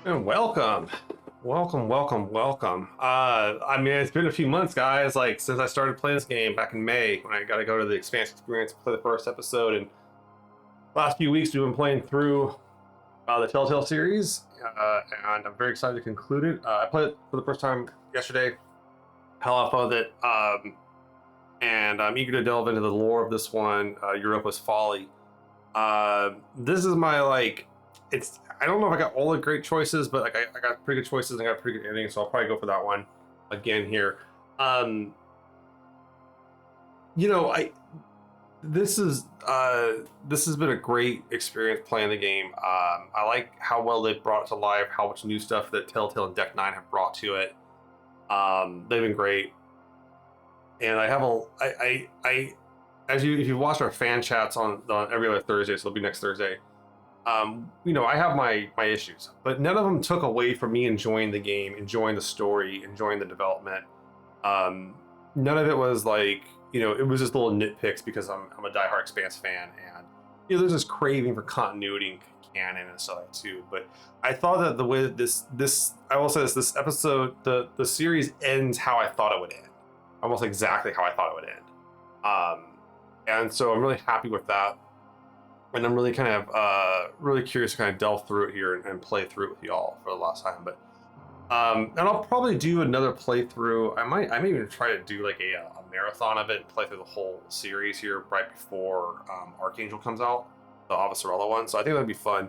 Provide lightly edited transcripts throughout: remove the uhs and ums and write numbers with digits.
And welcome. I mean, it's been a few months, guys. Like since I started playing this game back in May, when I got to go to the expansion experience to play the first episode, and last few weeks we've been playing through the Telltale series, and I'm very excited to conclude it. I played it for the first time yesterday. Had a lot of fun with it, and I'm eager to delve into the lore of this one, Europa's Folly. This is my I don't know if I got all the great choices, but I got pretty good choices and I got a pretty good ending, so I'll probably go for that one again here. This has been a great experience playing the game. I like how well they've brought it to life, how much new stuff that Telltale and Deck 9 have brought to it. They've been great, and I have if you watch our fan chats on every other Thursday, so it'll be next Thursday. I have my issues, but none of them took away from me enjoying the game, enjoying the story, enjoying the development. None of it was it was just little nitpicks because I'm a diehard Expanse fan, and there's this craving for continuity and canon and stuff like that too. But I thought that the way that this I will say this episode, the series ends how I thought it would end, almost exactly how I thought it would end. And so I'm really happy with that. And I'm really kind of really curious to kind of delve through it here and play through it with y'all for the last time. But and I'll probably do another playthrough. I may even try to do like a marathon of it and play through the whole series here right before Archangel comes out, the Avasarala one. So I think that'd be fun.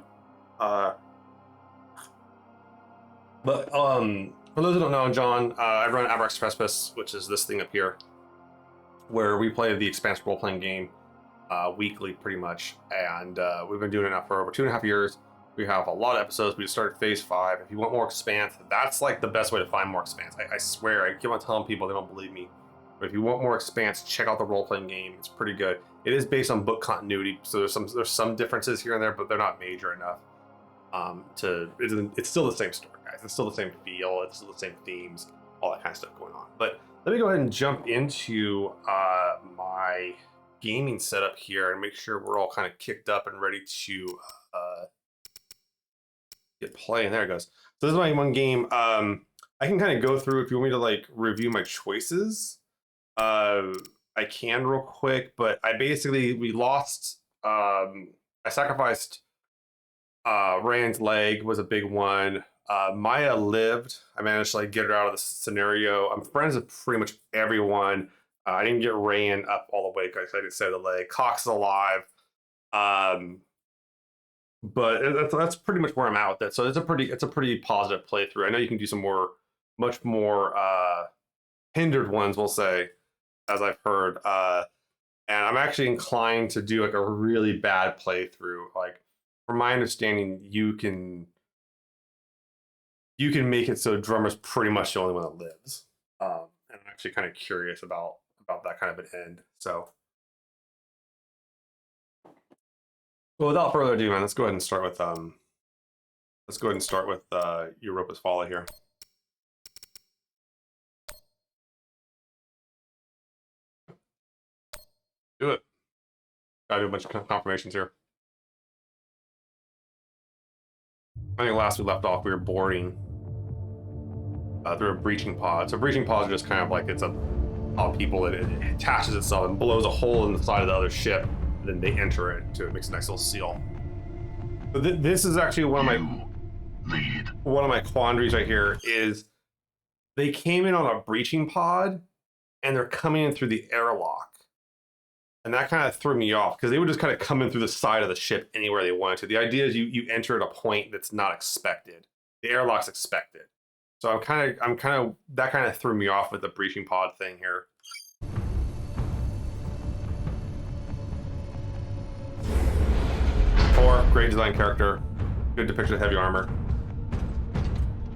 But for those who don't know, I'm John. I run Abrax Precipice, which is this thing up here, where we play the Expanse role-playing game weekly pretty much, and we've been doing it now for over 2.5 years. We have a lot of episodes. We just started phase 5. If you want more Expanse, that's like the best way to find more Expanse. I swear, I keep on telling people, they don't believe me, but if you want more Expanse, check out the role-playing game. It's pretty good. It is based on book continuity, so there's some differences here and there, but they're not major enough it's still the same story, guys. It's still the same feel, it's still the same themes, all that kind of stuff going on. But let me go ahead and jump into my gaming setup here and make sure we're all kind of kicked up and ready to get playing. There it goes. So this is my one game. I can kind of go through, if you want me to review my choices, I can real quick, but we lost, I sacrificed Rand's leg was a big one. Maya lived. I managed to get her out of the scenario. I'm friends with pretty much everyone. I didn't get Rand up all the way because I didn't save the leg. Cox is alive. But that's pretty much where I'm at with it. So it's a pretty positive playthrough. I know you can do some much more hindered ones, we'll say, as I've heard. And I'm actually inclined to do a really bad playthrough. From my understanding, you can make it so Drummer's pretty much the only one that lives. And I'm actually kind of curious about that kind of an end. So, well, without further ado, man, let's go ahead and start with Europa's Folly here. Do it. Gotta do a bunch of confirmations here. I think last we left off, we were boarding through a breaching pod. So breaching pods are just kind of it's a people, it attaches itself and blows a hole in the side of the other ship, and then they enter it to makes a nice little seal. But this is actually one of my quandaries right here. Is they came in on a breaching pod and they're coming in through the airlock, and that kind of threw me off because they would just kind of come in through the side of the ship anywhere they wanted to. The idea is you enter at a point that's not expected. The airlock's expected. So that kind of threw me off with the breaching pod thing here. Great design character, good depiction of heavy armor.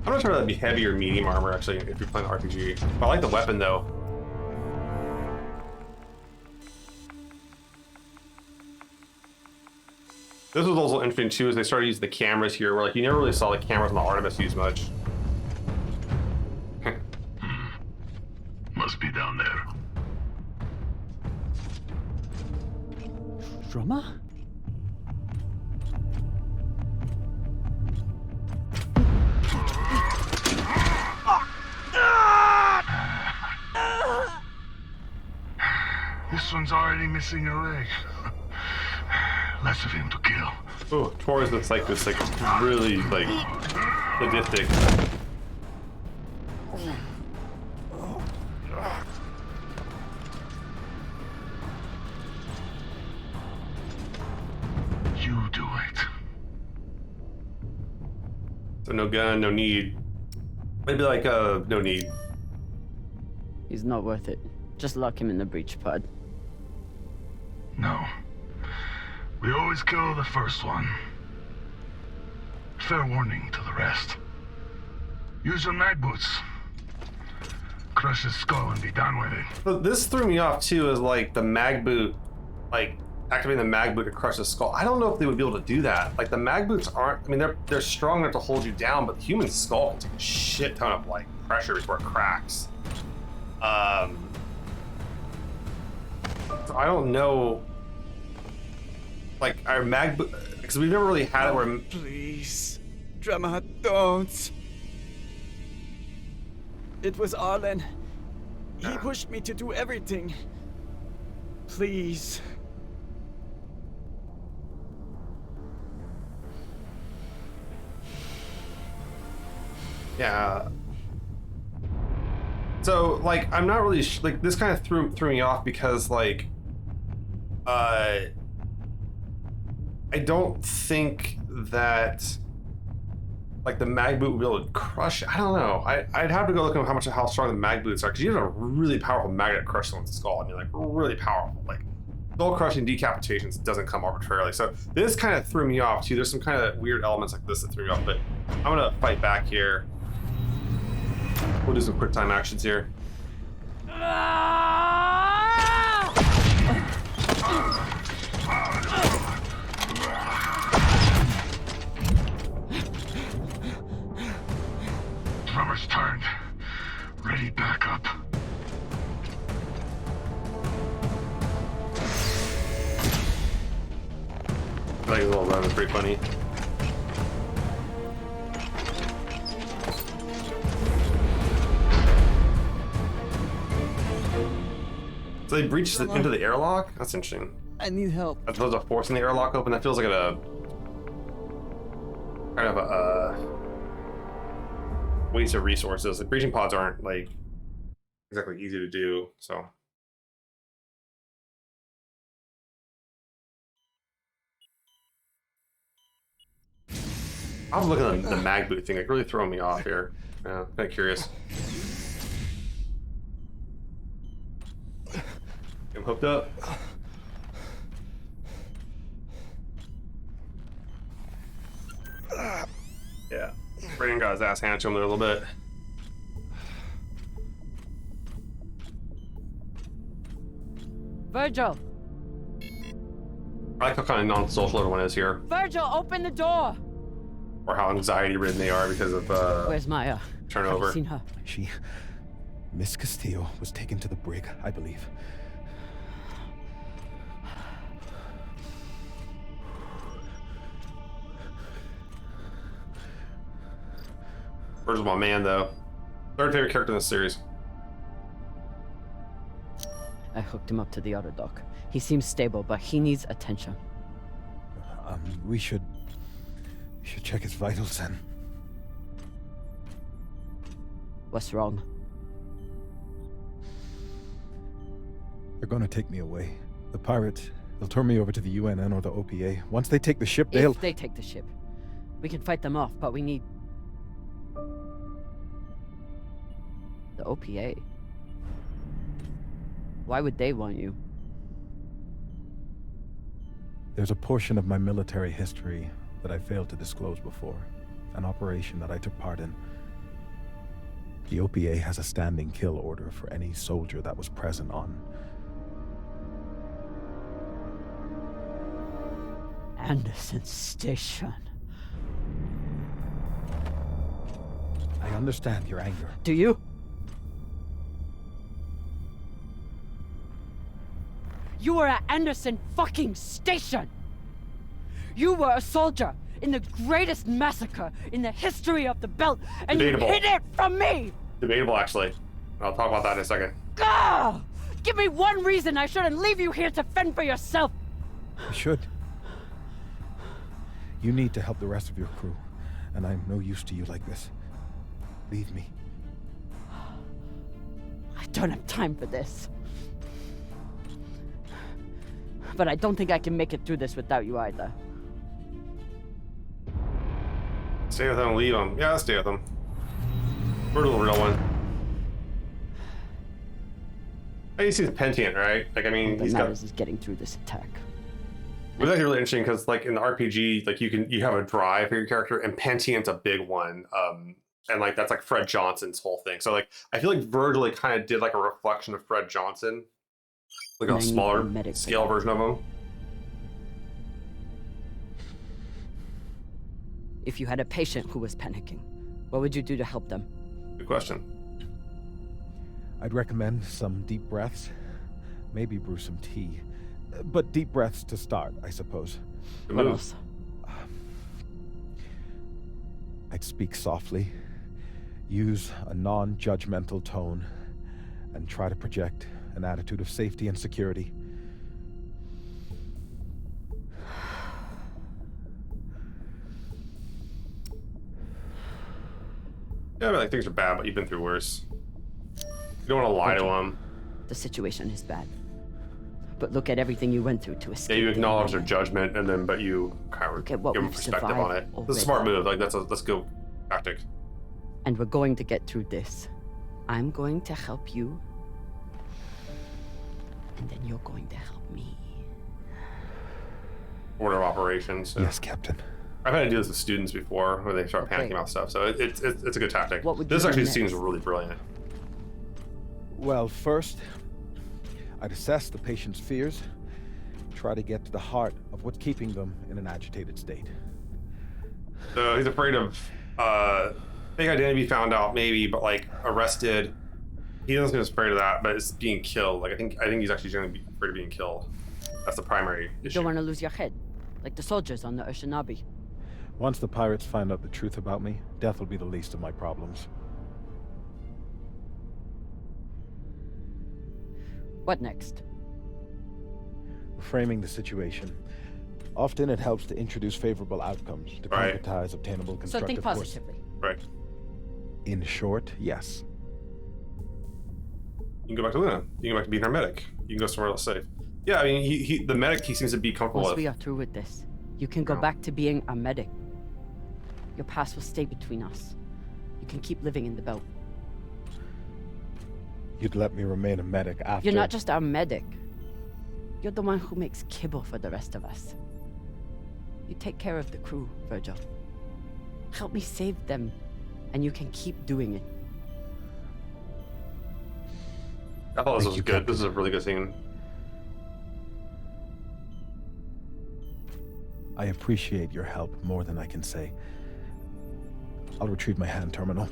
I'm not sure if that'd be heavy or medium armor actually if you're playing the RPG. But I like the weapon though. This was also interesting too, as they started using the cameras here, where you never really saw the cameras on the Artemis used much. Must be down there. Drummer? one's already missing a leg. Less of him to kill. Oh, Torres looks like this, like really like sadistic. You do it. So no gun, no need. Maybe like no need. He's not worth it. Just lock him in the breach pod. No. We always kill the first one. Fair warning to the rest. Use your mag boots. Crush his skull and be done with it. So this threw me off too, is like the mag boot, like activating the mag boot to crush the skull. I don't know if they would be able to do that. Like the mag boots aren't, I mean, they're strong enough to hold you down, but the human skull can take a shit ton of like pressure before it cracks. So I don't know. Like our mag boot, because we've never really had it where. Please, Drama, don't. It was Arlen. He pushed me to do everything. Please. Yeah. So like I'm not really like this kind of threw me off because like I don't think that like the mag boot would be able to crush it. I don't know. I'd have to go look at how strong the mag boots are, because you have a really powerful magnet to crush someone's skull. I mean, like really powerful. Like skull crushing decapitations doesn't come arbitrarily. So this kind of threw me off too. There's some kind of weird elements like this that threw me off. But I'm gonna fight back here. We'll do some quick time actions here. Drummer's turned. Ready, back up. I think his little run is pretty funny. So they breached into the airlock? That's interesting. I need help. As opposed to forcing the airlock open, that feels like a kind of a waste of resources. The breaching pods aren't like exactly easy to do, so. I was looking at the mag boot thing, like really throwing me off here. Yeah, kind of curious. I'm hooked up. Yeah, Brandon got his ass handed to him there a little bit. Virgil! I like how kind of non-social everyone is here, Virgil, open the door! or how anxiety-ridden they are because of Where's Maya? turnover. Have you seen her? Miss Castillo was taken to the brig, I believe. Virgil's my man, though. Third favorite character in this series. I hooked him up to the other dock. He seems stable, but he needs attention. We should check his vitals then. What's wrong? They're gonna take me away. The pirates, they'll turn me over to the UNN or the OPA. Once they take the ship, they'll... If they take the ship, we can fight them off, but we need... the OPA. Why would they want you? There's a portion of my military history that I failed to disclose before. An operation that I took part in. The OPA has a standing kill order for any soldier that was present on Anderson Station. I understand your anger. Do you? You were at Anderson fucking Station! You were a soldier in the greatest massacre in the history of the belt, and Debatable. you hid it from me! Debatable, actually. I'll talk about that in a second. Gah! Give me one reason I shouldn't leave you here to fend for yourself! You should. You need to help the rest of your crew, and I'm no use to you like this. Leave me. I don't have time for this. But I don't think I can make it through this without you either. Stay with him and leave him. Yeah, I'll stay with him. We're the real one. I see the Pentient, right? Like, I mean, What he's got. matters is getting through this attack. It was actually really interesting because, like, in the RPG, like you have a drive for your character, and Pentient's a big one. And like that's like Fred Johnson's whole thing. So like I feel like Virgil kind of did like a reflection of Fred Johnson, like a smaller scale version of him. If you had a patient who was panicking, what would you do to help them? Good question. I'd recommend some deep breaths, maybe brew some tea. But deep breaths to start, I suppose. Good What move. else? I'd speak softly, use a non-judgmental tone, and try to project an attitude of safety and security. Yeah, but like things are bad, but you've been through worse. You don't want to lie to him. The situation is bad. But look at everything you went through to Yeah, escape. you the acknowledge their environment. judgment, and then but you kind of Look at what give them we've perspective on survived it. That's a already. smart move. Like let's go tactic. And we're going to get through this. I'm going to help you. And then you're going to help me. Order of operations. So. Yes, Captain. I've had to do this with students before when they start Okay. panicking about stuff. So it's a good tactic. What would you This do actually next? seems really brilliant. Well, first, I'd assess the patient's fears, try to get to the heart of what's keeping them in an agitated state. So he's afraid of fake identity found out, maybe, but like arrested. He doesn't get afraid of that, but it's being killed. Like I think he's actually going to be afraid of being killed. That's the primary You issue. don't want to lose your head, like the soldiers on the Ushinabi. Once the pirates find out the truth about me, death will be the least of my problems. What next? Framing the situation. Often it helps to introduce favorable outcomes to Right. concretize obtainable So constructive think force. positively. Right. In short, yes. You can go back to Luna. You can go back to being her medic. You can go somewhere else safe. Yeah, I mean, the medic he seems to be comfortable Once with. we are through with this, you can go Yeah. back to being a medic. Your past will stay between us. You can keep living in the belt. You'd let me remain a medic after... You're not just our medic. You're the one who makes kibble for the rest of us. You take care of the crew, Virgil. Help me save them, and you can keep doing it. I thought this Thank was you, good. Captain. This is a really good scene. I appreciate your help more than I can say. I'll retrieve my hand terminal.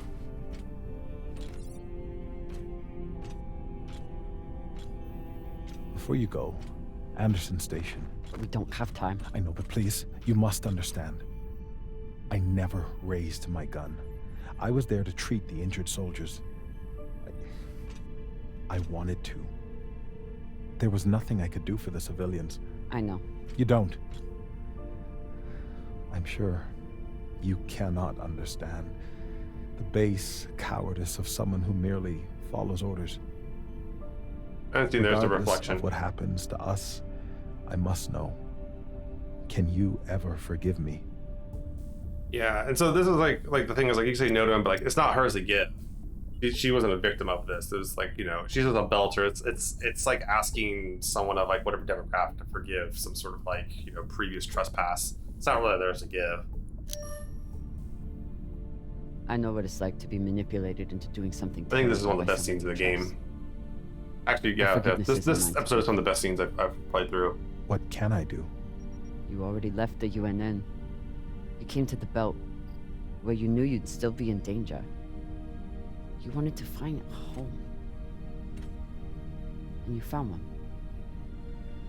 Before you go, Anderson Station. We don't have time. I know, but please, you must understand. I never raised my gun. I was there to treat the injured soldiers. I wanted to. There was nothing I could do for the civilians. I know. You don't. I'm sure you cannot understand the base cowardice of someone who merely follows orders. I think there's the Regardless reflection. of what happens to us, I must know. Can you ever forgive me? Yeah, and so this is like the thing is like you say no to him, but like it's not hers to give. She wasn't a victim of this. It was like, you know, she's just a belter. It's like asking someone of like whatever demographic to forgive some sort of like, you know, previous trespass. It's not really theirs to give. I know what it's like to be manipulated into doing something. I think this is one terrible of the by best scenes of the someone you game. Actually, yeah, forgiveness is this mine. episode is one of the best scenes I've played through. What can I do? trust. You already left the UNN. You came to the belt, where you knew you'd still be in danger. You wanted to find a home. And you found one.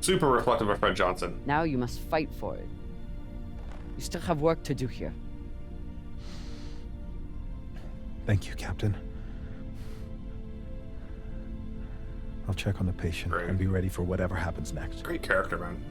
Super reflective of Fred Johnson. Now you must fight for it. You still have work to do here. Thank you, Captain. I'll I'll check on the patient Great. and be ready for whatever happens next. Great character, man.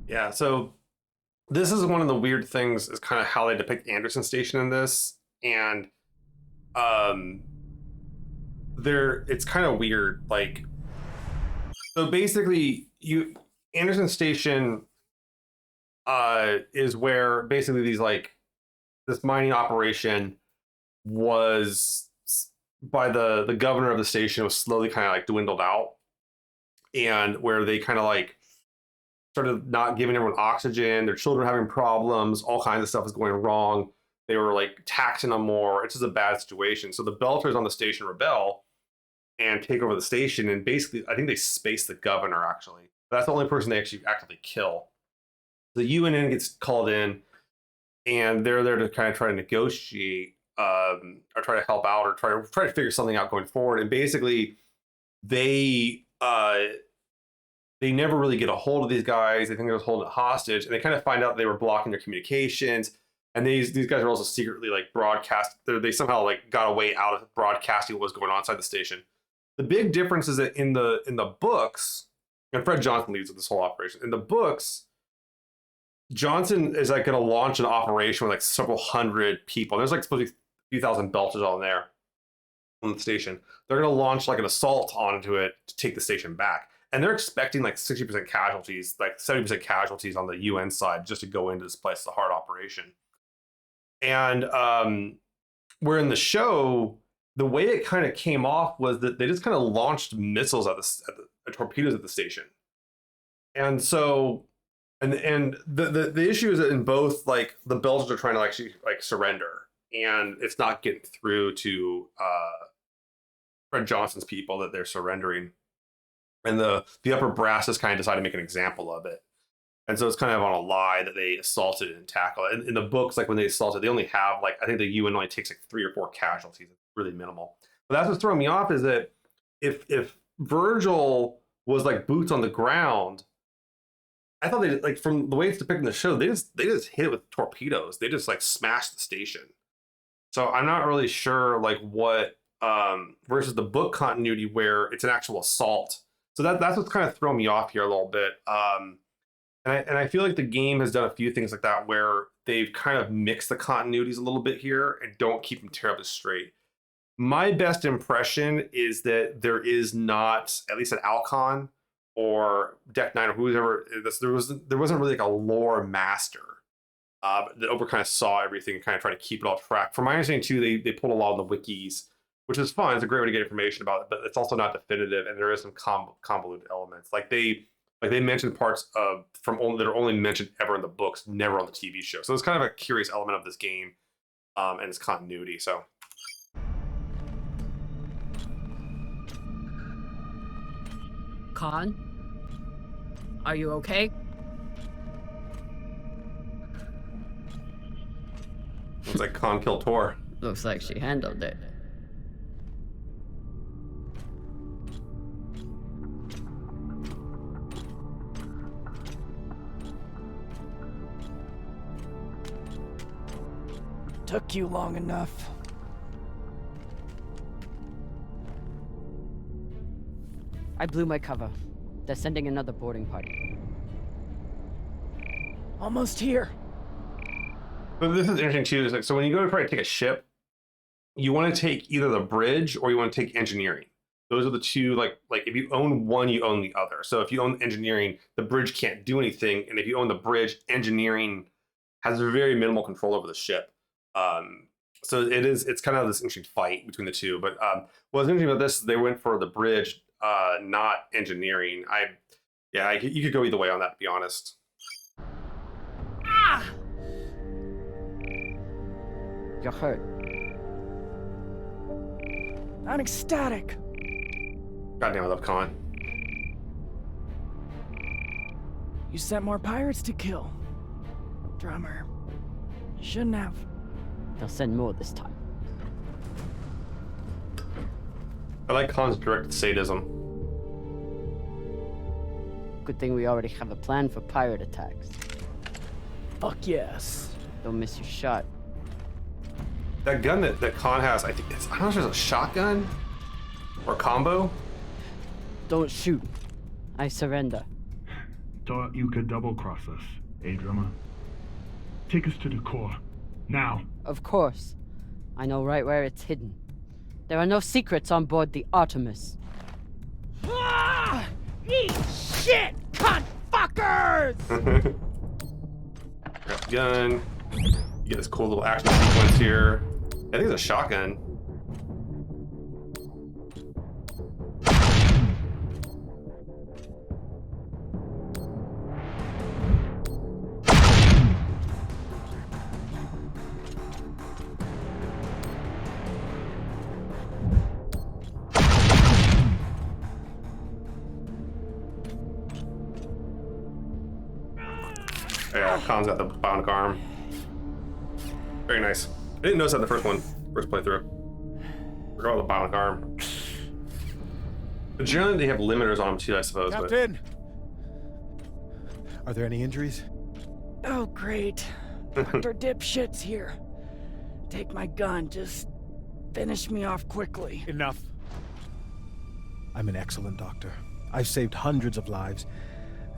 Yeah, so this is one of the weird things is kind of how they depict Anderson Station in this, and it's kind of weird. Like, so basically, Anderson Station is where basically this mining operation was by the governor of the station was slowly kind of like dwindled out, and where they kind of like started not giving everyone oxygen, their children were having problems, all kinds of stuff was going wrong. They were like taxing them more. It's just a bad situation. So the Belters on the station rebel and take over the station, and basically I think they space the governor actually. That's the only person they actually actively kill. The UNN gets called in, and they're there to kind of try to negotiate or try to help out or try to figure something out going forward. And basically they never really get a hold of these guys. They think they're holding it hostage, and they kind of find out they were blocking their communications. And these guys are also secretly like broadcast. They somehow like got a way out of broadcasting what was going on inside the station. The big difference is that in the books, and Fred Johnson leads this whole operation. In the books, Johnson is like going to launch an operation with like several hundred people. There's like supposed to be a few thousand Belters on there on the station. They're going to launch like an assault onto it to take the station back. And they're expecting like 60% casualties, like 70% casualties on the UN side just to go into this place, the hard operation. And where in the show, the way it kind of came off was that they just kind of launched missiles at the torpedoes at the station. And so, and the issue is that in both, like the Belgians are trying to actually like surrender, and it's not getting through to Fred Johnson's people that they're surrendering. And the upper brass has kind of decided to make an example of it. And so it's kind of on a lie that they assaulted and tackled. And in the books, like when they assaulted, they only have like, I think the UN only takes like 3 or 4 casualties. It's really minimal. But that's what's throwing me off is that if Virgil was like boots on the ground, I thought they like from the way it's depicted in the show, they just hit it with torpedoes. They just like smashed the station. So I'm not really sure like what versus the book continuity where it's an actual assault. So that's what's kind of throwing me off here a little bit. And I feel like the game has done a few things like that where they've kind of mixed the continuities a little bit here and don't keep them terribly straight. My best impression is that there is not, at least at Alcon or Deck 9 or whoever, there wasn't really like a lore master that over kind of saw everything and kind of tried to keep it all track. From my understanding too, they pulled a lot on the wikis, which is fun. It's a great way to get information about it, but it's also not definitive, and there is some convoluted elements. Like they mentioned parts that are only mentioned ever in the books, never on the TV show. So it's kind of a curious element of this game and its continuity. So. Khan? Are you okay? Looks like Khan killed Tor. Looks like she handled it. Took you long enough. I blew my cover. They're sending another boarding party. Almost here. But this is interesting too. Is like, so when you go to try to take a ship, you want to take either the bridge or you want to take engineering. Those are the two, like if you own one, you own the other. So if you own engineering, the bridge can't do anything. And if you own the bridge, engineering has very minimal control over the ship. So it's kind of this interesting fight between the two. But what's interesting about this is they went for the bridge, not engineering. You could go either way on that, to be honest. Ah! You're hurt. I'm ecstatic. Goddamn, I love Khan. You sent more pirates to kill. Drummer. Shouldn't have. They'll send more this time. I like Khan's direct sadism. Good thing we already have a plan for pirate attacks. Fuck yes. Don't miss your shot. That gun that Khan has, I don't know if it's a shotgun or a combo. Don't shoot. I surrender. Thought you could double-cross us, eh, Drummer? Take us to the core. Now. Of course. I know right where it's hidden. There are no secrets on board the Artemis. Ah! Eat shit, cunt fuckers! Grab the gun. You get this cool little action sequence here. I think it's a shotgun. Yeah, Khan's got the bionic arm. Very nice. I didn't notice that in the first playthrough. Forgot about the bionic arm. But generally, they have limiters on them too, I suppose. Captain! Are there any injuries? Oh, great. Dr. Dipshit's here. Take my gun, just finish me off quickly. Enough. I'm an excellent doctor. I've saved hundreds of lives,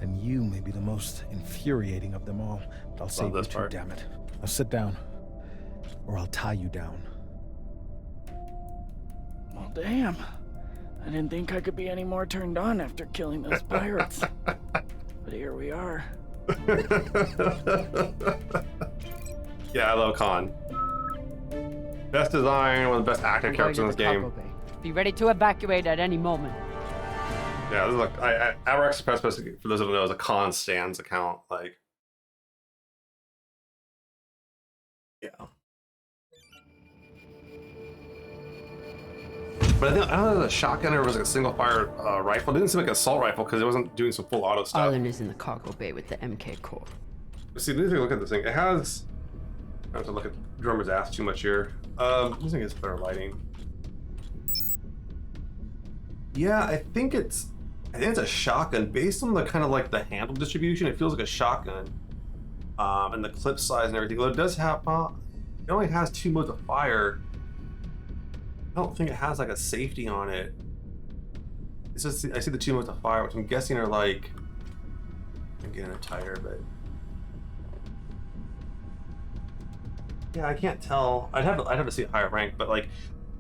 and you may be the most infuriating of them all. But I'll save you this too, part. damn it. Now sit down, or I'll tie you down. Well, damn. I didn't think I could be any more turned on after killing those pirates. But here we are. Yeah, I love Khan. Best design, one of the best active I'm going characters in to this the game. cargo bay. Be ready to evacuate at any moment. Yeah, this is like Our Express, for those who don't know, is a Khan Stands account. Like, yeah. But I don't know if it was a shotgun or it was like a single fire rifle. It didn't seem like an assault rifle because it wasn't doing some full auto stuff. Arlen is in the cargo bay with the MK core. See, let me look at this thing. It has. I have to look at Drummer's ass too much here. This thing gets better lighting. Yeah, I think it's a shotgun based on the kind of like the handle distribution. It feels like a shotgun, and the clip size and everything. Although it does have, it only has 2 modes of fire. I don't think it has like a safety on it. It's just I see the 2 modes of fire, which I'm guessing are like. I'm getting it tighter, but. Yeah, I can't tell. I'd have to see a higher rank, but like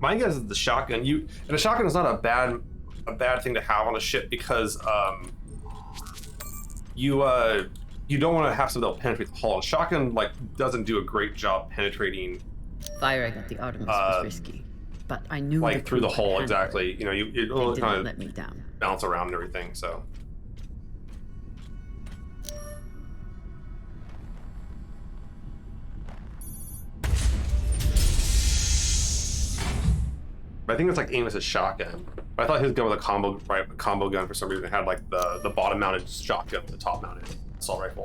my guess is the shotgun. And a shotgun is not a bad thing to have on a ship because you don't want to have something that'll penetrate the hull. A shotgun like doesn't do a great job penetrating Firing at the Artemis was risky, but I knew like through the hull exactly. You know, They it'll didn't kind let of me down. bounce around and everything. So. But I think it's like aimed as a shotgun. But I thought his gun was a combo gun for some reason. It had like the bottom mounted shotgun with the top mounted assault rifle.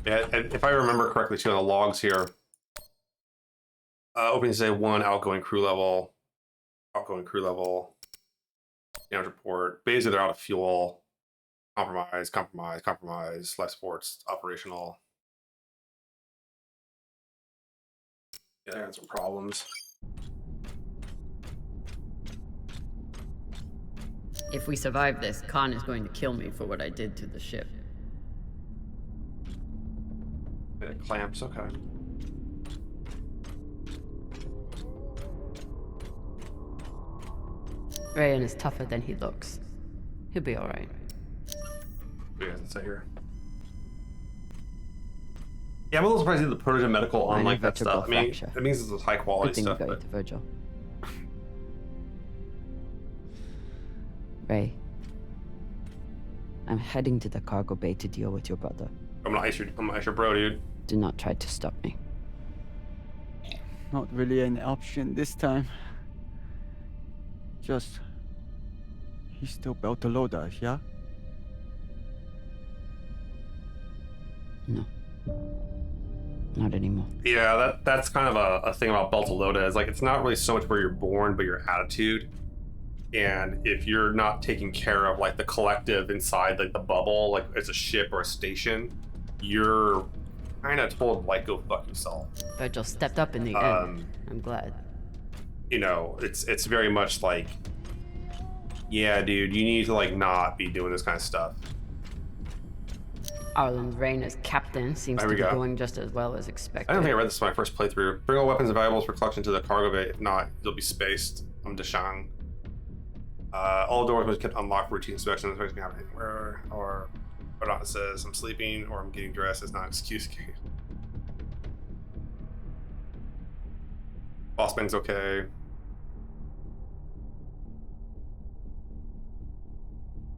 Yeah, and if I remember correctly too on the logs here, opening say 1 outgoing crew level, damage report. Basically, they're out of fuel. Compromise, life supports, operational. Yeah, they had some problems. If we survive this, Khan is going to kill me for what I did to the ship. Yeah, clamps, okay. Rayan is tougher than he looks. He'll be alright. What do you guys say here? Yeah, I'm a little surprised you did the Protogen medical on Minor like that vertebral stuff. I mean, fracture. it means it's high Good quality thing stuff. we got But you to Virgil. Ray, I'm heading to the cargo bay to deal with your brother. I'm gonna ice your bro, dude. Do not try to stop me. Not really an option this time. Just... He's still Beltalowda, yeah? No. Not anymore. Yeah, that's kind of a thing about Beltalowda, is like it's not really so much where you're born, but your attitude. And if you're not taking care of like the collective inside like the bubble, like it's a ship or a station, you're kind of told like go fuck yourself. Virgil stepped up in the end. I'm glad. You know, it's very much like, yeah, dude, you need to like not be doing this kind of stuff. Arlen's reign as captain seems to be going just as well as expected. I don't think I read this in my first playthrough. Bring all weapons and valuables for collection to the cargo bay. If not, they'll be spaced. I'm Deshang. All doors must be kept unlocked for routine inspections. Nothing can happen anywhere. Or not, it says I'm sleeping or I'm getting dressed. It's not an excuse. Boss man's okay.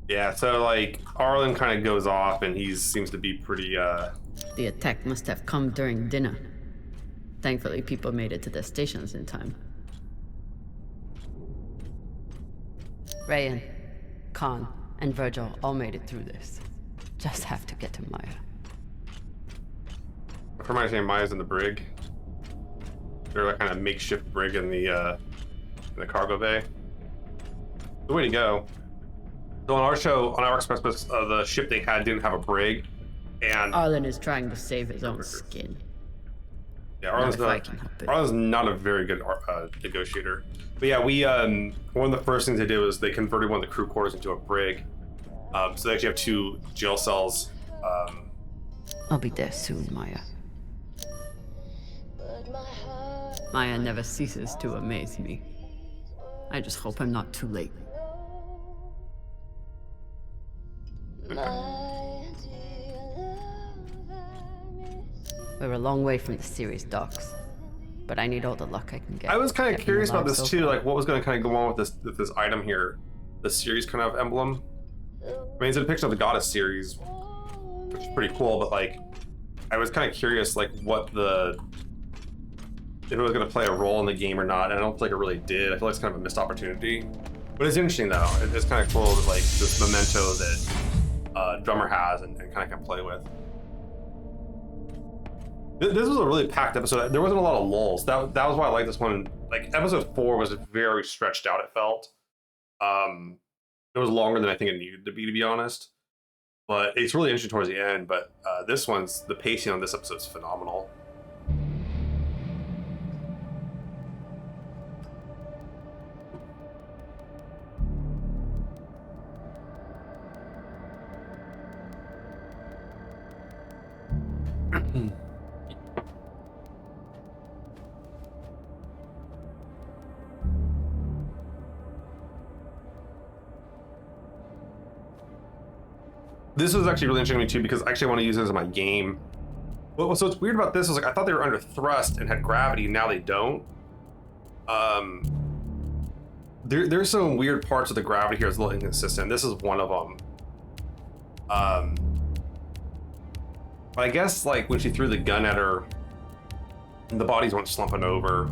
Yeah, so like Arlen kind of goes off and he seems to be pretty The attack must have come during dinner. Thankfully, people made it to their stations in time. Rayan, Khan, and Virgil all made it through this. Just have to get to Maya. From my understanding, Maya's in the brig. They're like kind of makeshift brig in the cargo bay. The way to go. So on our show, on our Express, the ship they had didn't have a brig, and Arlen is trying to save his own skin. yeah, Arlen's not a very good negotiator. But yeah, we one of the first things they did was they converted one of the crew quarters into a brig. So they actually have 2 jail cells. I'll be there soon, Maya. Maya never ceases to amaze me. I just hope I'm not too late. We're a long way from the series docks, but I need all the luck I can get. I was kind of curious about this so too, far. like what was going to kind of go on with this item here, the series kind of emblem. I mean, it's a depiction of the Goddess series, which is pretty cool, but like, I was kind of curious, like if it was going to play a role in the game or not, and I don't feel like it really did. I feel like it's kind of a missed opportunity. But it's interesting though. It's kind of cool that like this memento that Drummer has and kind of can play with. This was a really packed episode. There wasn't a lot of lulls. That was why I like this one. Like episode 4 was very stretched out. It felt. It was longer than I think it needed to be honest. But it's really interesting towards the end. But the pacing on this episode is phenomenal. This was actually really interesting to me too because I actually want to use this in my game. Well, so what's weird about this is like I thought they were under thrust and had gravity, now they don't. There's some weird parts of the gravity here that's a little inconsistent. This is one of them. I guess like when she threw the gun at her, the bodies weren't slumping over,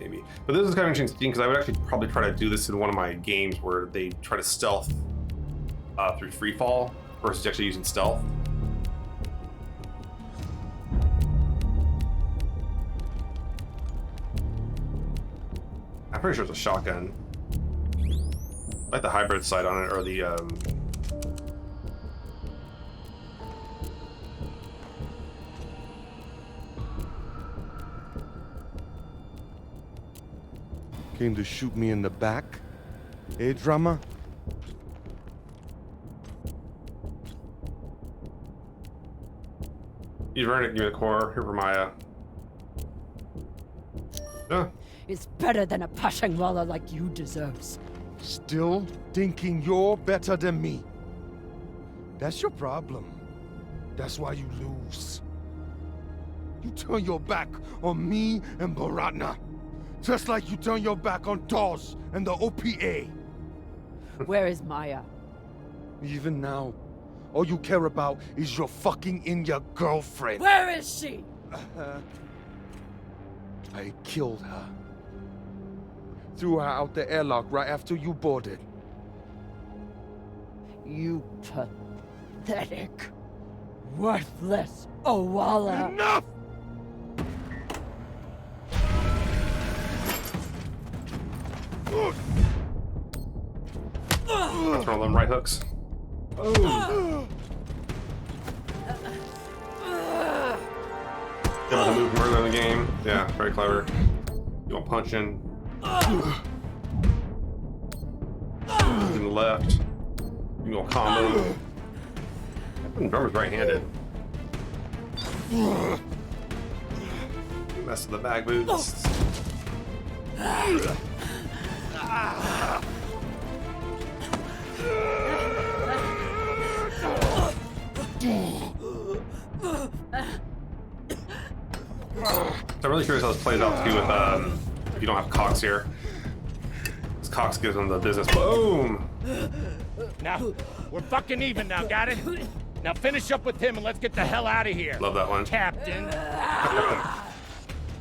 maybe. But this is kind of interesting because I would actually probably try to do this in one of my games where they try to stealth through free fall versus actually using stealth. I'm pretty sure it's a shotgun. I like the hybrid sight on it, or the Came to shoot me in the back? Eh, Drama? You've earned it, give me the core. Here for Maya. Yeah. It's better than a Pashangwala like you deserves. Still thinking you're better than me. That's your problem. That's why you lose. You turn your back on me and Baratna. Just like you turn your back on Dawes and the OPA. Where is Maya? Even now, all you care about is your fucking India girlfriend. Where is she? I killed her. threw her out the airlock right after you boarded. You pathetic, worthless Owala. Enough! That's one of them right hooks. Oh. Able to move further in the game. Yeah, very clever. You want punch in. In the left. You go combo. Drummer's right-handed. Mess with the bag boots. So I'm really curious how this plays out too with if you don't have Cox here. Because Cox gives them the business. Boom! Now, we're fucking even now, got it? Now finish up with him and let's get the hell out of here. Love that one. Captain.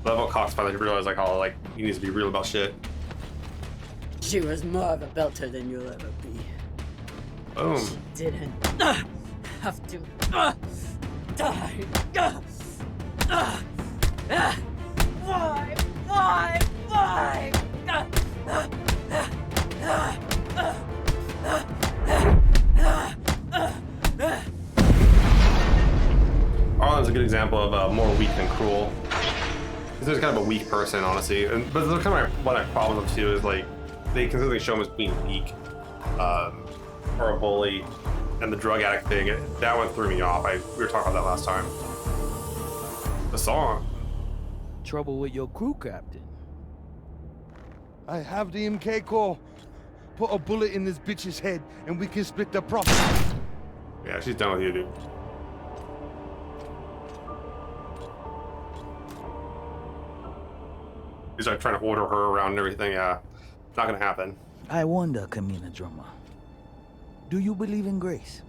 Love how Cox finally realized like how like he needs to be real about shit. She was more of a belter than you'll ever be. Boom. Didn't have to die. Why? Arlen's a good example of more weak than cruel. He's kind of a weak person, honestly. But the kind of what I problem with him too is like they consistently show him as being weak, or a bully, and the drug addict thing. That one threw me off. We were talking about that last time. The song. Trouble with your crew, Captain. I have the MK core. Put a bullet in this bitch's head and we can split the profit. Yeah, she's done with you, dude. He's like trying to order her around and everything. Yeah, not gonna happen. I wonder, Kamina Drummer, do you believe in grace?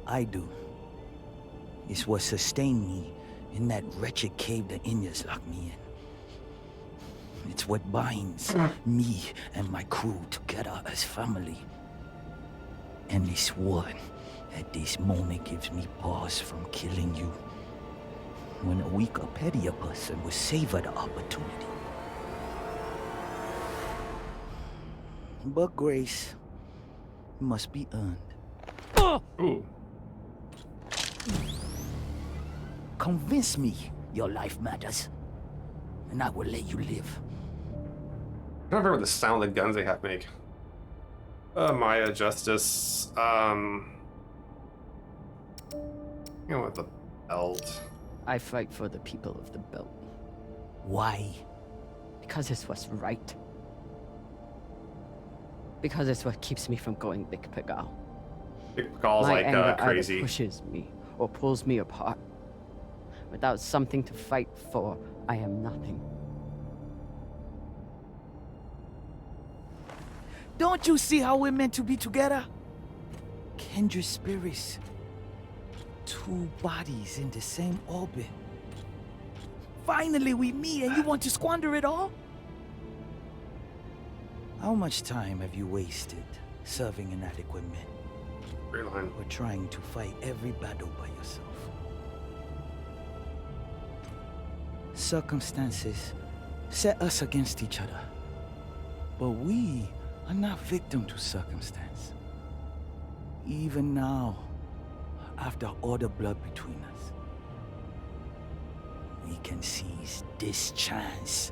I do. It's what sustained me in that wretched cave the Inyas locked me in. It's what binds me and my crew together as family. And this one, at this moment, gives me pause from killing you. When a weaker, pettier person will savor the opportunity. But grace must be earned. Ooh. Convince me your life matters, and I will let you live. I don't remember the sound the guns they have make. Maya, Justice, you know what, the belt. I fight for the people of the belt. Why? Because it's what's right. Because it's what keeps me from going Big Pigal. Big Pigal's My like anger crazy. either pushes me or pulls me apart. Without something to fight for, I am nothing. Don't you see how we're meant to be together? Kindred spirits. Two bodies in the same orbit. Finally we meet and you want to squander it all? How much time have you wasted serving inadequate men? Great line. Or trying to fight every battle by yourself? Circumstances set us against each other. But we are not victim to circumstance. Even now, after all the blood between us, we can seize this chance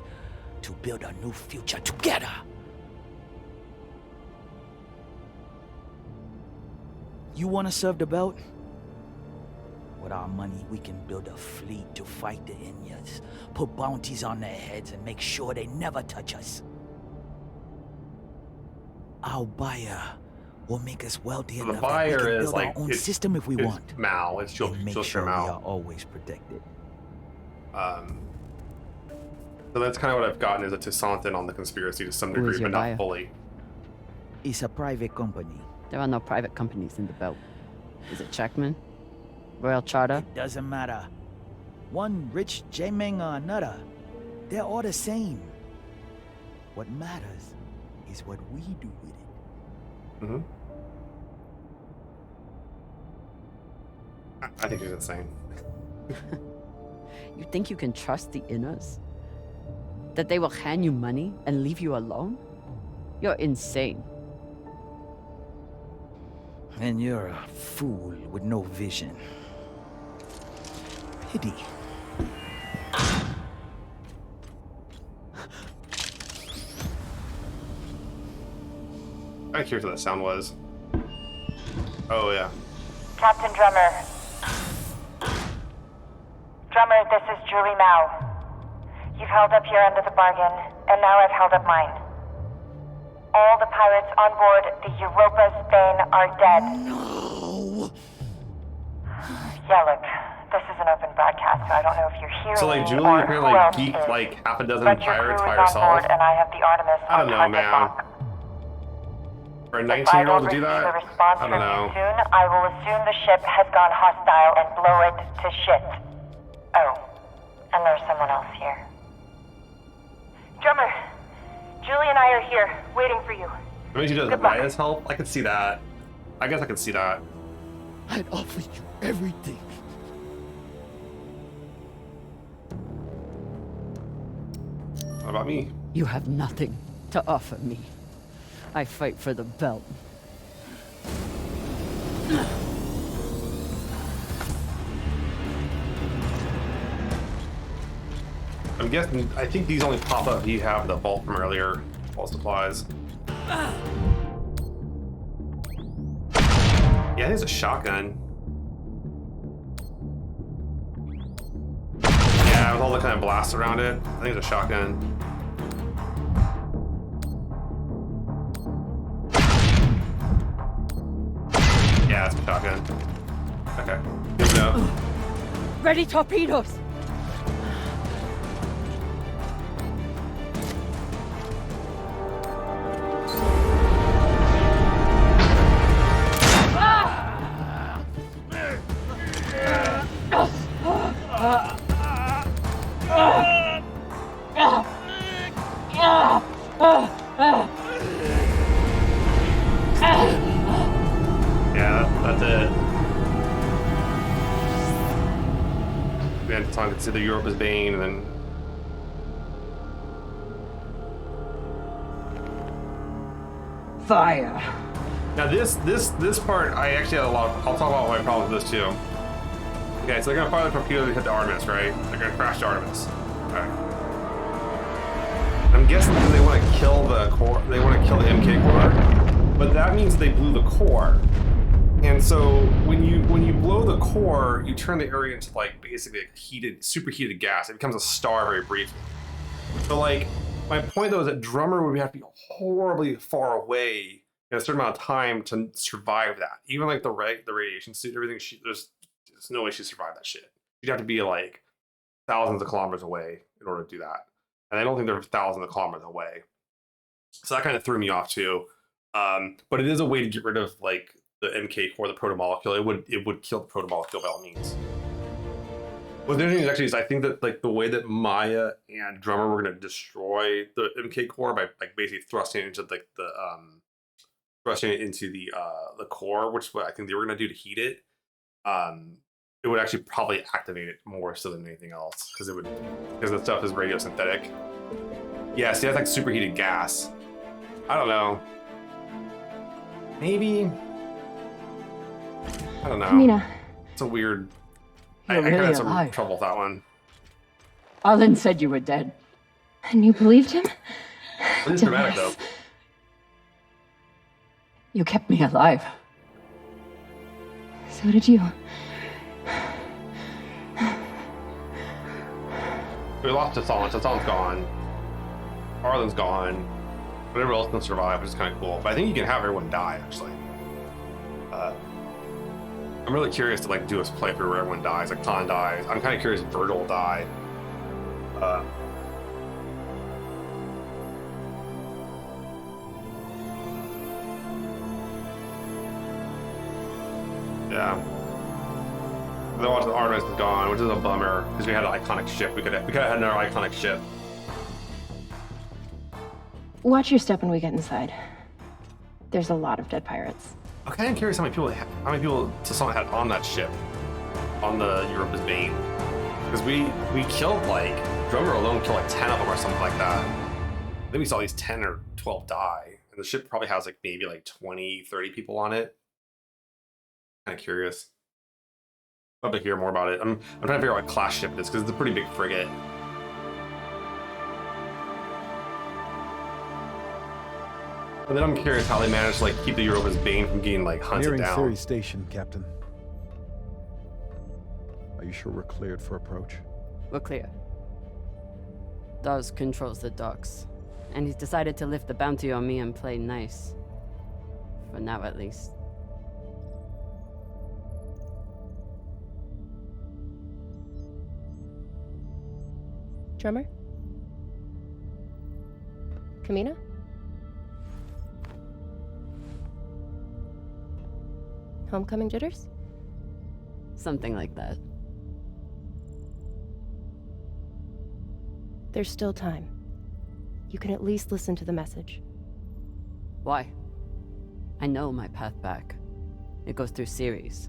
to build a new future together. You want to serve the belt? With our money, we can build a fleet to fight the Inyas, put bounties on their heads, and make sure they never touch us. Our buyer will make us wealthy So enough the that we buyer can is build like our own it's- system if we it's want. Mal. It's And make Jill sure we Mal. are always protected. So that's kind of what I've gotten is a Toussaint on the conspiracy to some Who is degree, your but not buyer? fully. It's a private company. There are no private companies in the belt. Is it Checkman? Royal Charter? It doesn't matter. One rich Jaeming or another. They're all the same. What matters is what we do with it. Mm-hmm. I think he's insane. You think you can trust the Inners? That they will hand you money and leave you alone? You're insane. And you're a fool with no vision. Pity. I'm curious what that sound was. Oh, yeah. Captain Drummer. Drummer, this is Julie Mao. You've held up your end of the bargain, and now I've held up mine. All the pirates on board the Europa's Bane are dead. No! Yeah, look, this is an open broadcast, so I don't know if you're hearing So, like, Julie or apparently who else beat, is. like, half a dozen But your pirates crew by is on herself? board, and I have the Artemis I don't on know, target man. lock. For a If I 19-year-old don't to do receive a that? response I from don't you know. soon, I will assume the ship has gone hostile and blow it to shit. Oh, and there's someone else here. Drummer, Julie and I are here, waiting for you. Maybe she doesn't Goodbye. Raya's help? I could see that. I guess I could see that. I'd offer you everything. What about me? You have nothing to offer me. I fight for the belt. I'm guessing, I think these only pop up if you have the vault from earlier. Vault supplies. Yeah, there's a shotgun. Yeah, with all the kind of blasts around it. I think it's a shotgun. Yeah, it's a shotgun. Okay. Good enough. Ready torpedoes! Yeah, that's it. Then time to see the Europa's Bane, and then Fire! now this part I actually had a lot of, I'll talk about my problems with this too. Okay, so they're gonna fire the torpedo to hit the Artemis, right? They're gonna crash the Artemis. Okay. I'm guessing because they want to kill the core, they want to kill the MK core, but that means they blew the core. And so when you blow the core, you turn the area into like basically a heated, superheated gas. It becomes a star very briefly. So like my point though is that Drummer would have to be horribly far away in a certain amount of time to survive that. Even like the radiation suit, everything. There's no way she'd survive that shit. You'd have to be like thousands of kilometers away in order to do that. And I don't think they're thousands of kilometers away. So that kind of threw me off too. But it is a way to get rid of like the MK core, the protomolecule. It would kill the protomolecule by all means. What's interesting actually is I think that like the way that Maya and Drummer were going to destroy the MK core by like basically thrusting it into like the core, which is what I think they were going to do to heat it. It would actually probably activate it more so than anything else because the stuff is radiosynthetic. Yeah, see, that's like superheated gas. I don't know. Maybe. I don't know. Mina. It's a weird. You're I kind of really had some alive. trouble with that one. Arlen said you were dead. And you believed him? It is dramatic though. You kept me alive. So did you. We lost Tassalan. Tassalan's gone. Arlen's gone. Whatever else can survive, which is kind of cool. But I think you can have everyone die, actually. I'm really curious to like do a playthrough where everyone dies. Like Khan dies. I'm kind of curious if Virgil will die. Yeah. The Artemis is gone, which is a bummer because we had an iconic ship. We could have had another iconic ship. Watch your step when we get inside. There's a lot of dead pirates. I'm kind of curious how many people Sasana had on that ship, on the Europa's Bane. Because we killed, like, Drummer alone killed like 10 of them or something like that. Then we saw these 10 or 12 die. And the ship probably has like maybe like 20, 30 people on it. Kind of curious. I'd love to hear more about it. I'm trying to figure out what class ship it is because it's a pretty big frigate. And then I'm curious how they managed to like keep the Europa's Bane from getting like hunted Nearing down. Ceres Station, Captain. Are you sure we're cleared for approach? We're clear. Dawes controls the docks, and he's decided to lift the bounty on me and play nice. For now, at least. Drummer? Kamina? Homecoming jitters? Something like that. There's still time. You can at least listen to the message. Why? I know my path back. It goes through Ceres.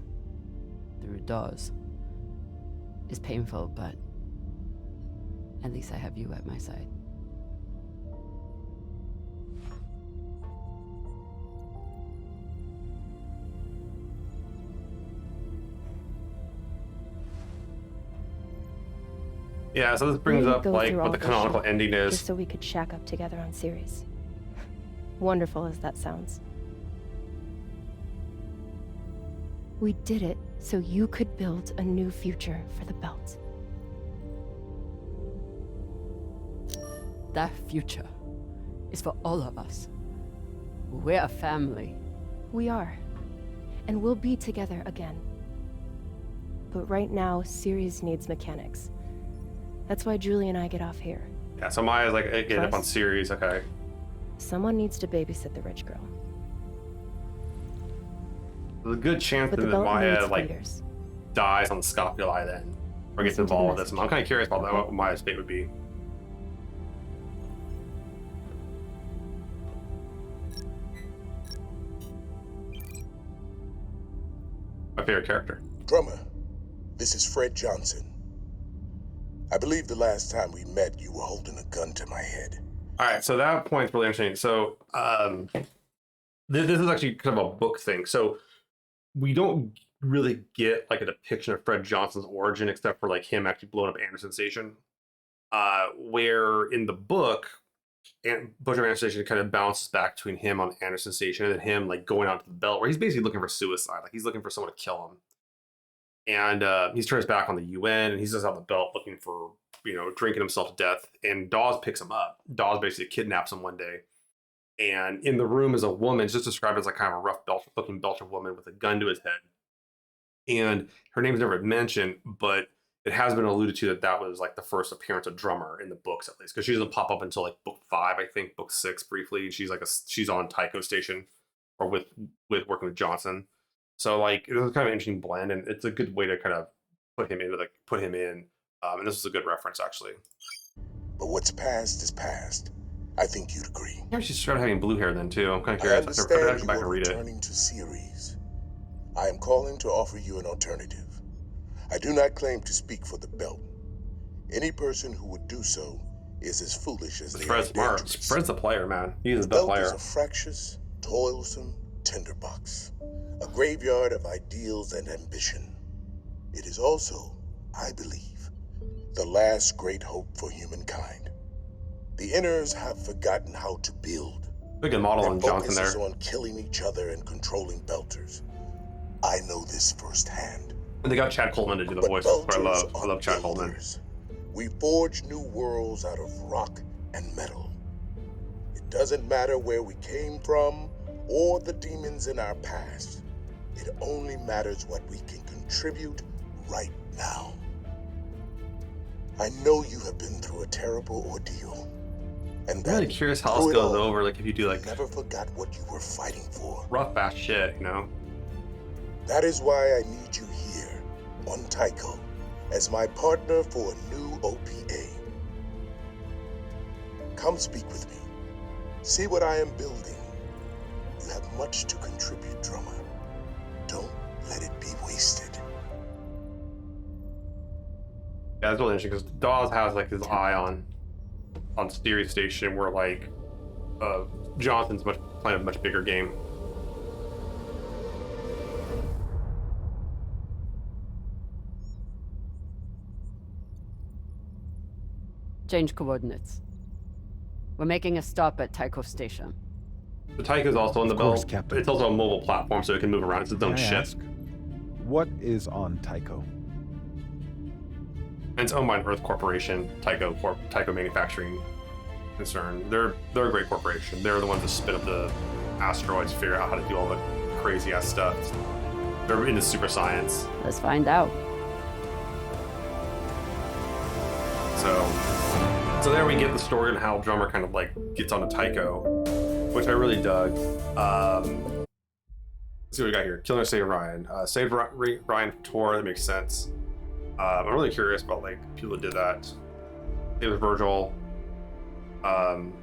Through Dawes. It's painful, but at least I have you at my side. Yeah, so this brings up Go like through what all the this canonical shit ending is. Just so we could shack up together on Ceres. Wonderful as that sounds. We did it so you could build a new future for the Belt. That future is for all of us. We're a family. We are. And we'll be together again. But right now, Ceres needs mechanics. That's why Julie and I get off here. Yeah, so Maya's like getting up on Plus- Ceres, okay. Someone needs to babysit the rich girl. There's a good chance But that the Belt Maya needs like leaders. dies on the Scopuli then, or gets Listen to the involved with this. message. I'm kind of curious about that, what Maya's fate would be. My favorite character. Drummer, this is Fred Johnson. I believe the last time we met, you were holding a gun to my head. All right, so that point's really interesting. So this is actually kind of a book thing. So we don't really get like a depiction of Fred Johnson's origin, except for like him actually blowing up Anderson Station. Where in the book, Butcher Anderson Station kind of bounces back between him on Anderson Station and then him like going out to the Belt, where he's basically looking for suicide. Like he's looking for someone to kill him. And he's turned his back on the UN, and he's just out the Belt looking for, you know, drinking himself to death. And Dawes picks him up. Dawes basically kidnaps him one day. And in the room is a woman, it's just described as like kind of a rough looking Belcher woman with a gun to his head. And her name's never mentioned, but it has been alluded to that was like the first appearance of Drummer in the books, at least, because she doesn't pop up until like book 5, I think, book 6 briefly. She's like she's on Tycho Station, or with working with Johnson. So like it was kind of an interesting blend, and it's a good way to kind of put him in. And this is a good reference actually. But what's past is past. I think you'd agree. Yeah, she started having blue hair then too. I'm kind of I curious. I have to understand go back you and are read it. returning to Ceres. I am calling to offer you an alternative. I do not claim to speak for the Belt. Any person who would do so is as foolish as they are Fred's smart. dangerous. Fred's the player, man. He's the The Belt player. is a fractious, toilsome tinderbox, a graveyard of ideals and ambition. It is also, I believe, the last great hope for humankind. The Inners have forgotten how to build. Big model Their on Johnson focus there. is on killing each other and controlling Belters. I know this firsthand. And they got Chad Coleman to do the But voice, which I Belters love. I are love Chad Coleman. builders. We forge new worlds out of rock and metal. It doesn't matter where we came from or the demons in our past. It only matters what we can contribute right now. I know you have been through a terrible ordeal. And I'm really that curious how through this it goes all, over. Like if you do like never forgot what you were fighting for. rough ass shit, you know. That is why I need you here on Tycho as my partner for a new OPA. Come speak with me. See what I am building. You have much to contribute, drummer. Don't let it be wasted. Yeah, it's really interesting because Dawes has like his eye on Sirius Station, where like Jonathan's playing a much bigger game. Change coordinates. We're making a stop at Tycho Station. The Tycho is also on the course, belt. Captain. It's also a mobile platform, so it can move around. It's its own May I ship. ask, what is on Tycho? And it's owned by an Earth Corporation, Tycho Manufacturing Concern. They're a great corporation. They're the ones that spin up the asteroids, figure out how to do all the crazy ass stuff. They're into super science. Let's find out. So there we get the story and how Drummer kind of like gets onto Tycho, which I really dug. Let's see what we got here. Killing or Save Ryan. Save Ryan for Tor, that makes sense. I'm really curious about like people that did that. Save Virgil.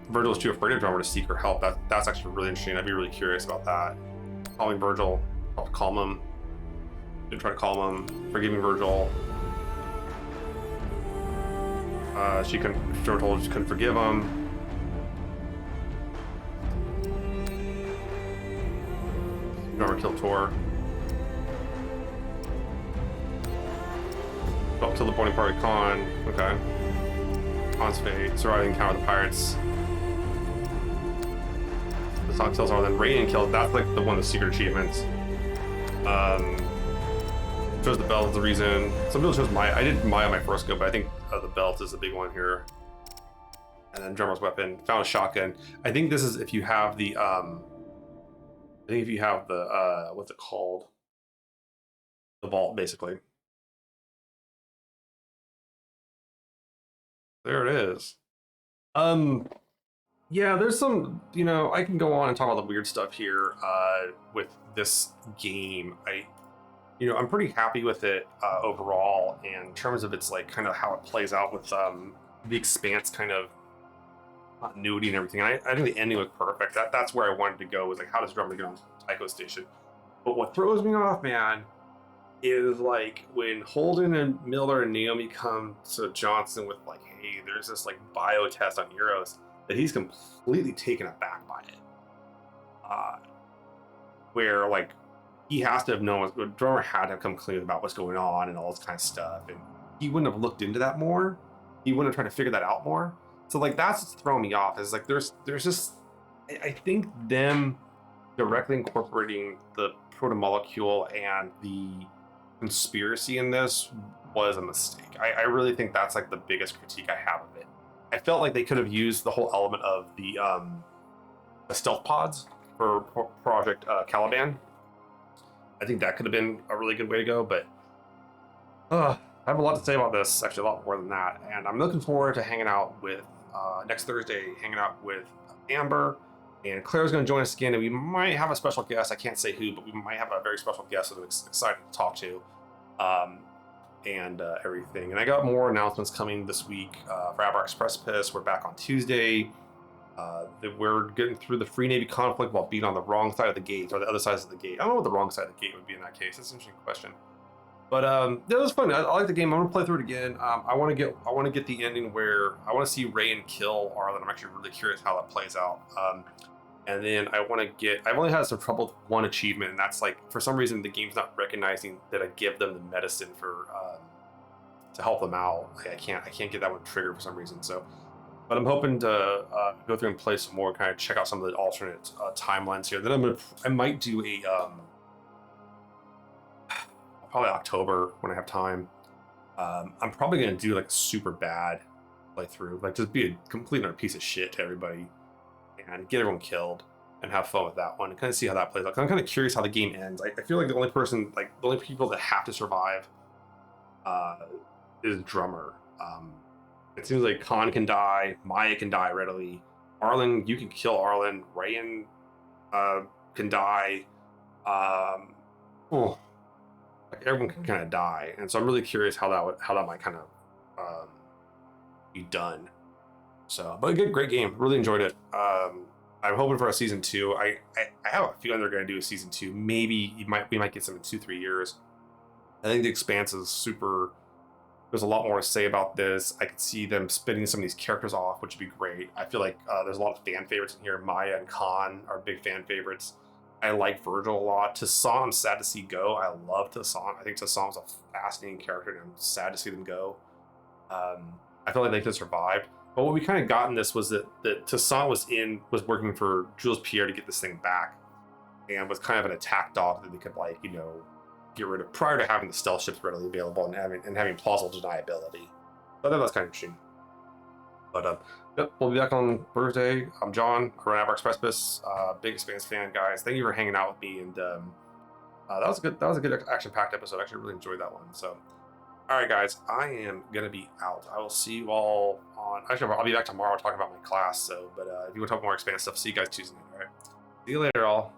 Virgil is too afraid of Drummer to seek her help. That's actually really interesting. I'd be really curious about that. Calming Virgil, help to calm him. Didn't try to calm him. Forgiving Virgil. Drummer told her she couldn't forgive him. Drummer killed Tor. Up to the boarding party Khan. Okay. Khan's fate. Surviving encounter with the pirates. The song tells her then Radiant killed. That's like the one of the secret achievements. Chose the belt is the reason. Some people chose Maya. I did Maya on my first go, but I think the belt is the big one here. And then Drummer's weapon. Found a shotgun. I think this is if you have the what's it called? The vault, basically. There it is. Yeah, there's some, I can go on and talk about the weird stuff here with this game. I'm pretty happy with it overall, and in terms of its like kind of how it plays out with the Expanse kind of continuity and everything. I think the ending was perfect. That's where I wanted to go, was like, how does Drummer get on Tycho Station? But what throws me off, man, is like when Holden and Miller and Naomi come to Johnson with like, hey, there's this like bio test on Eros, that he's completely taken aback by it. Where like he has to have known, Drummer had to have come clean about what's going on and all this kind of stuff, and he wouldn't have looked into that more. He wouldn't have tried to figure that out more. So like that's what's throwing me off. Is like there's just, I think them directly incorporating the protomolecule and the conspiracy in this was a mistake. I really think that's like the biggest critique I have of it. I felt like they could have used the whole element of the stealth pods for Project Caliban. I think that could have been a really good way to go, but I have a lot to say about this, actually a lot more than that, and I'm looking forward to hanging out with, next Thursday, hanging out with Amber, and Claire's going to join us again, and we might have a special guest. I can't say who, but we might have a very special guest that I'm excited to talk to, and everything. And I got more announcements coming this week for Abrax Precipice. We're back on Tuesday. That we're getting through the Free Navy conflict while being on the wrong side of the gate, or the other sides of the gate. I don't know what the wrong side of the gate would be in that case. That's an interesting question. But it was fun. I like the game. I'm gonna play through it again. I want to get the ending where I want to see Rayan kill Arlen. I'm actually really curious how that plays out. And then I've only had some trouble with one achievement, and that's like, for some reason the game's not recognizing that I give them the medicine for to help them out. Like I can't get that one triggered for some reason. So. But I'm hoping to go through and play some more, kind of check out some of the alternate timelines here. Then I might do a probably October when I have time. I'm probably gonna do like a super bad playthrough, like just be a complete utter piece of shit to everybody and get everyone killed and have fun with that one and kind of see how that plays out. I'm kind of curious how the game ends. I feel like the only people that have to survive is Drummer. It seems like Khan can die, Maya can die readily. Arlen, you can kill Arlen. Rayan can die. Like everyone can kind of die, and so I'm really curious how that might kind of be done. So, but a great game. Really enjoyed it. I'm hoping for a season 2. I have a feeling they're going to do a season 2. Maybe we might get some in 2-3 years. I think The Expanse is super. There's a lot more to say about this. I could see them spinning some of these characters off, which would be great. I feel like there's a lot of fan favorites in here. Maya and Khan are big fan favorites. I like Virgil a lot. Tassan, I'm sad to see go. I love Tassan. I think Tassan was a fascinating character, and I'm sad to see them go. I feel like they could have survived. But what we kind of got in this was that Tassan was working for Jules Pierre to get this thing back, and was kind of an attack dog that they could, like, you know, get rid of prior to having the stealth ships readily available and having plausible deniability. So I thought that's kind of interesting. But yep, we'll be back on Thursday. I'm John, Avarix Precipice, big Expanse fan, guys. Thank you for hanging out with me, and that was a good action-packed episode. I actually really enjoyed that one. So, all right, guys, I am gonna be out. I will see you all on. Actually, I'll be back tomorrow talking about my class. So, but if you want to talk more Expanse stuff, see you guys Tuesday night. All right, see you later, all.